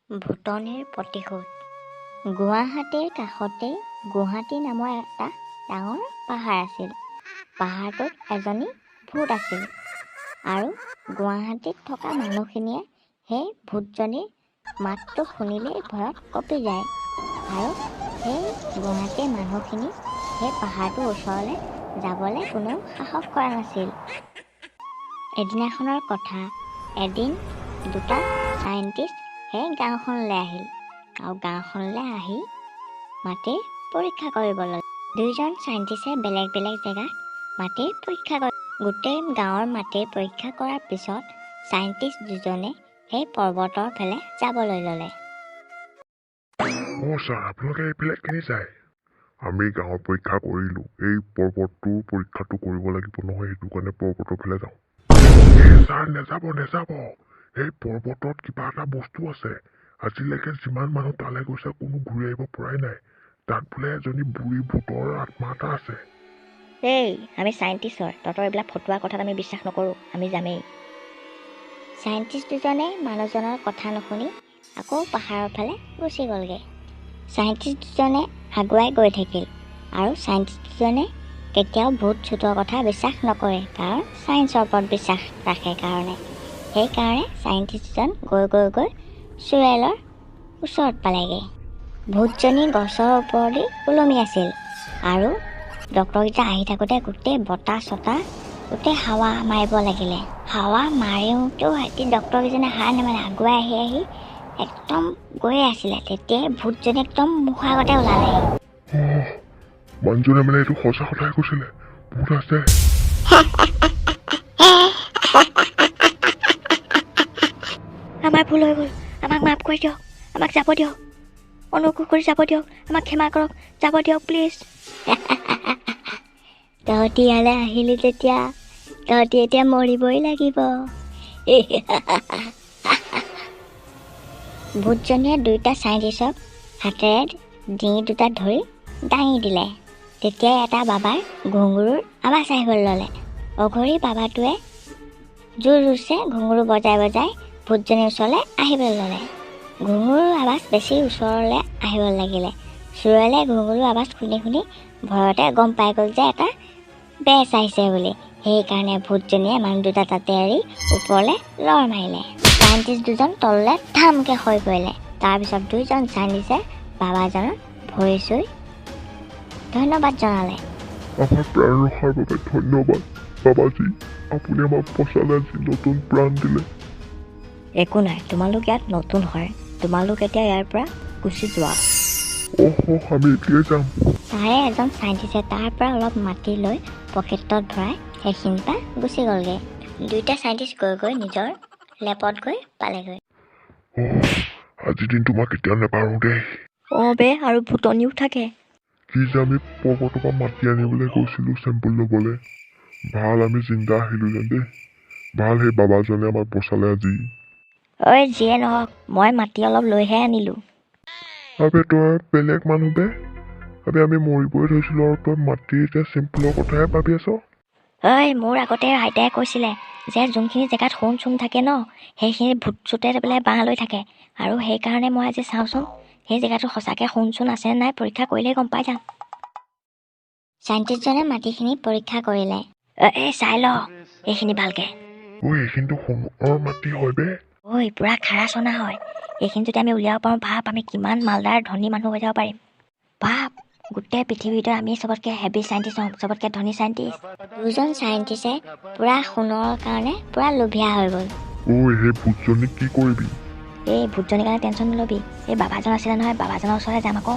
ভূতনিৰ প্ৰতিশোধ। গুৱাহাটীৰ কাষতেই গুৱাহাটী নামৰ এটা ডাঙৰ পাহাৰ আছিল। পাহাৰটোত এজনী ভূত আছিল আৰু গুৱাহাটীত থকা মানুহখিনিয়ে সেই ভূতজনীৰ মাতটো শুনিলেই ভয়ত কঁপি যায় আৰু সেই গুৱাহাটীৰ মানুহখিনি সেই পাহাৰটোৰ ওচৰলৈ যাবলৈ কোনেও সাহস কৰা নাছিল। এদিনাখনৰ কথা, এদিন দুটা চাইণ্টিষ্ট সেই গাঁওখনলৈ আহিল আৰু গাঁওখনলৈ আহি মাটিৰ পৰীক্ষা কৰিবলৈ। দুইজন চাইণ্টিষ্টে বেলেগ বেলেগ জেগাত মাটিৰ পৰীক্ষা কৰে। গোটেই গাঁৱৰ মাটিৰ পৰীক্ষা কৰাৰ পিছত চাইণ্টিষ্ট দুজনে সেই পৰ্বতৰ ফালে যাবলৈ ল'লে। ছাৰ, আপোনালোকে এইফালে কেনি যায়? আমি গাঁৱৰ পৰীক্ষা কৰিলোঁ। এই পৰ্বতটোৰ পৰীক্ষাটো কৰিব লাগিব নহয়, সেইটো কাৰণে পৰ্বতৰ ফালে যাওঁ। ছাৰ, নেযাব। এই পৰ্বতত কিবা এটা বস্তু আছে। আজিলৈকে যিমান মানুহ তালৈ গৈছে কোনো ঘূৰি আহিব পৰাই নাই। তাত বোলে এজনী বুঢ়ী ভূতৰ আত্মা এটা আছে। আমি চাইণ্টিষ্ট হয়, তহঁতৰ এইবিলাক ফটোৱা কথাত আমি বিশ্বাস নকৰোঁ, আমি যামেই। চাইণ্টিষ্ট দুজনে মানুহজনৰ কথা নুশুনি আকৌ পাহাৰৰ ফালে গুচি গ'লগৈ। চাইণ্টিষ্ট দুজনে আগুৱাই গৈ থাকিল আৰু চাইণ্টিষ্ট দুজনে কেতিয়াও ভূত চুতৰ কথা বিশ্বাস নকৰে, কাৰণ চায়েন্সৰ ওপৰত বিশ্বাস ৰাখে কাৰণে। সেইকাৰণে চাইণ্টিষ্ট দুজন গৈ চোৰেলৰ ওচৰত পালেগৈ। ভূতজনী গছৰ ওপৰেদি ওলমি আছিল আৰু ডক্টৰকেইটা আহি থাকোঁতে গোটেই বতাহ চতাহ গোটেই হাৱা মাৰিব লাগিলে। হাৱা মাৰিওঁতেও সিহঁতি ডক্টৰকেইজনে হাৰ নেমানে, আগুৱাই আহি একদম গৈয়ে আছিলে। তেতিয়াই ভূতজনী একদম মুখৰ আগতে ওলালে। মানুহজনে এইটো সঁচা কথাই কৈছিলে, ভূত আছে। আমাৰ ভুল হৈ গ'ল, আমাক মাফ কৰি দিয়ক, আমাক যাব দিয়ক, অনুগ্ৰহ কৰি যাব দিয়ক, আমাক ক্ষমা কৰক, যাব দিয়ক প্লিজ। তহঁতি ইয়ালৈ আহিলি তেতিয়া তহঁতি এতিয়া মৰিবই লাগিব। ভূতজনীয়ে দুয়োটা চাইণ্টিষ্টক হাতেৰে ডিঙি দুটা ধৰি দাঙি দিলে। তেতিয়াই এটা বাবাৰ ঘুঙুৰুৰ আৱাজ আহিবলৈ ল'লে। অঘৰী বাবাটোৱে জোৰছে ঘুঙুৰু বজাই ভূতজনীৰ ওচৰলৈ আহিবলৈ ল'লে। ঘুঙুৰুৰ আৱাজ বেছি ওচৰলৈ আহিব লাগিলে। চোৰেলে ঘুঙুৰুৰ আৱাজ শুনি ভয়তে গম পাই গ'ল যে এটা বেছ আহিছে বুলি। সেইকাৰণে ভূতজনীয়ে মানুহ দুটা তাতে এৰি ওপৰলৈ লৰ মাৰিলে। চাইণ্টিষ্ট দুজন তললৈ ধামকৈ হৈ পৰিলে। তাৰপিছত দুইজন চাইণ্টিষ্টে বাবাজনৰ ভৰি চুই ধন্যবাদ জনালে। আমাৰ প্ৰাণ ৰখাৰ বাবে ধন্যবাদ বাবাজী, আপুনি আমাক বচালে, আজি নতুন প্ৰাণ দিলে। একো নাই, তোমালোক ইয়াত নতুন হয়, তোমালোক এতিয়া ইয়াৰ পৰা গুচি যোৱা। আমি এতিয়াই যাম। তাৰে এজন চাইণ্টিষ্টে তাৰ পৰা অলপ মাটি লৈ পকেটত ভৰাই সেইখিনিৰ পৰা গুচি গ'লগৈ। দুইটা চাইণ্টিষ্ট গৈ নিজৰ লেবত গৈ পালেগৈ। আজিৰ দিনটো মই কেতিয়াও নাপাৰোঁ দেই। আৰু ভূতনিও থাকে। কি যে আমি পৰ্বতৰ পৰা মাটি আনিবলৈ গৈছিলোঁ চেম্পল ল'বলৈ। ভাল আমি জিন্দা আহিলোঁ যেন দেই। ভাল, সেই বাবাজনে আমাক বচালে আজি। যিয়ে নহওক, মই মাটি অলপ লৈহে আনিলোঁ। তই বেলেগ মানুহ আমি মৰিবই ধৰিছিলোঁ আৰু তই মাটিৰ এতিয়া চিম্পুলৰ কথাহে ভাবি আছ। মোৰ আগতে আইতাই কৈছিলে যে যোনখিনি জেগাত সোণ চোন থাকে ন, সেইখিনি ভূত চোতে বোলে বাঁহ লৈ থাকে। আৰু সেইকাৰণে মই আজি চাওঁচোন সেই জেগাটো সঁচাকৈ সোণ চোন আছে নাই পৰীক্ষা কৰিলেই গম পাই যাম। চাইণ্টিষ্টজনে মাটিখিনি পৰীক্ষা কৰিলে। চাই ল এইখিনি ভালকে। এইখিনিতো সোণৰ মাটি হয় বে। পুৰা খাৰা চনা হয়। এইখিনি যদি আমি উলিয়াব পাৰোঁ, ভাব আমি কিমান মালদাৰ ধনী মানুহ হৈ যাব পাৰিম। ভাব, গোটেই পৃথিৱীতে আমি চবতকৈ হেভি চাইণ্টিষ্ট হ'ম, চবতকৈ ধনী চাইণ্টিষ্ট। দুজন চাইণ্টিষ্টে পুৰা সোণৰ কাৰণে পুৰা লোভীয়া হৈ গ'ল। সেই ভূতজনীক কি কৰিবি? এই ভূতজনীৰ কাৰণে টেনশ্যন নল'বি। এই বাবাজন আছিলে নহয়, বাবাজনৰ ওচৰলৈ যাম আকৌ।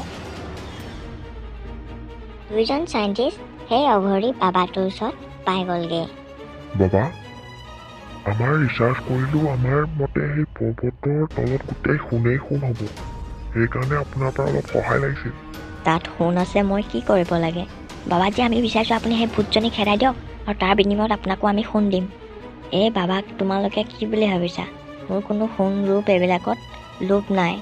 দুইজন চাইণ্টিষ্ট সেই অঘৰী বাবাটোৰ ওচৰত পাই গ'লগৈ। বাবা, আমাৰ ৰিচাৰ্চ কৰিলোঁ, আমাৰ মতে সেই পৰ্বতৰ তলত গোটেই সোণেই সোণ হ'ব। সেইকাৰণে আপোনাৰ পৰা অলপ সহায় লাগিছিল। তাত সোণ আছে, মই কি কৰিব লাগে? বাবাজী, আমি বিচাৰিছোঁ আপুনি সেই ভূতজনীক হেৰাই দিয়ক আৰু তাৰ বিনিময়ত আপোনাকো আমি সোণ দিম। এই বাবাক তোমালোকে কি বুলি ভাবিছা? মোৰ কোনো সোণ ৰূপ এইবিলাকত লোভ নাই,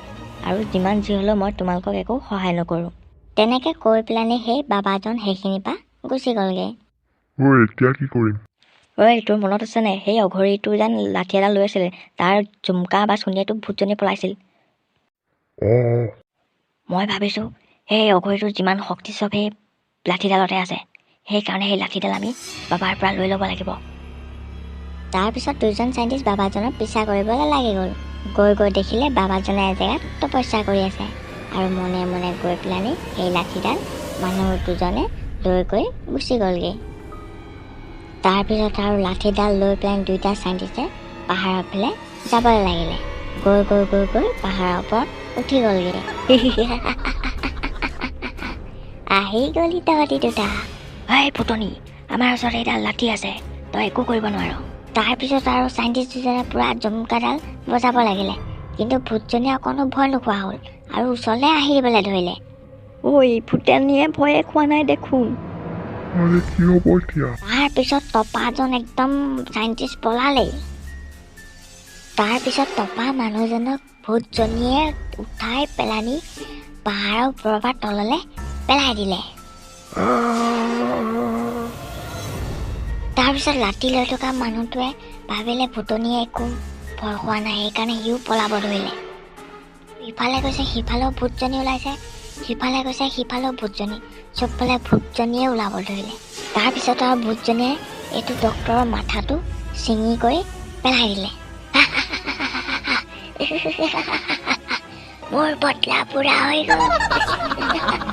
আৰু যিমান যি হ'লেও মই তোমালোকক একো সহায় নকৰোঁ। তেনেকৈ কৈ পেলানি সেই বাবাজন সেইখিনিৰ পৰা গুচি গ'লগৈ। এতিয়া কি কৰিম? তোৰ মনত আছে নাই, সেই অঘৰীটো যেন লাঠি এডাল লৈ আছিলে, তাৰ জুমকা বা চুনিয়েটো ভূতজনী পলাইছিল। অঁ মই ভাবিছোঁ সেই অঘৰীটোৰ যিমান শক্তি চব সেই লাঠিডালতে আছে, সেইকাৰণে সেই লাঠিডাল আমি বাবাৰ পৰা লৈ ল'ব লাগিব। তাৰপিছত দুজন চাইণ্টিষ্ট বাবাজনৰ পিছা কৰিবলৈ লাগি গ'ল। গৈ গৈ দেখিলে বাবাজনে এজেগাত তপস্যা কৰি আছে আৰু মনে মনে গৈ পেলানি সেই লাঠিডাল মানুহ দুজনে লৈ গৈ গুচি গ'লগৈ। তাৰপিছত আৰু লাঠিডাল লৈ পেলাই দুইটা চাইণ্টিষ্টে পাহাৰৰ ফালে যাবলৈ লাগিলে। গৈ গৈ গৈ গৈ পাহাৰৰ ওপৰত উঠি গ'লগৈ। আহি গ'লি তহঁতি দুটা। এই ফুটনি, আমাৰ ওচৰত এইডাল লাঠি আছে, তই একো কৰিব নোৱাৰ। তাৰপিছত আৰু চাইণ্টিষ্ট দুজনে পূৰা জমকাডাল বজাব লাগিলে, কিন্তু ভূতজনীয়ে অকণো ভয় নোখোৱা হ'ল আৰু ওচৰলৈ আহি দিবলৈ ধৰিলে। ঐ, ফুটনিয়ে ভয়ে খোৱা নাই দেখোন। আৰে কি হ'ব এতিয়া? তাৰপিছত টপাজন একদম চাইণ্টিষ্ট পলালেই। তাৰপিছত টপা মানুহজনক ভূতজনীয়ে উঠাই পেলানি পাহাৰৰ ওপৰৰ পৰা তললৈ পেলাই দিলে। তাৰপিছত লাঠি লৈ থকা মানুহটোৱে ভাবিলে ভূতনীয়ে একো ভয় খোৱা নাই, সেইকাৰণে সিও পলাব ধৰিলে। ইফালে গৈছে সিফালেও ভূতজনী ওলাইছে, সিফালে গৈছে সিফালেও ভূতজনী, চবফালে ভূতজনীয়ে ওলাব ধৰিলে। তাৰপিছত আৰু ভূতজনীয়ে এইটো ডক্তৰৰ মাথাটো ছিঙি কৰি পেলাই দিলে। মোৰ বটলা পুৰা হৈ গ'ল।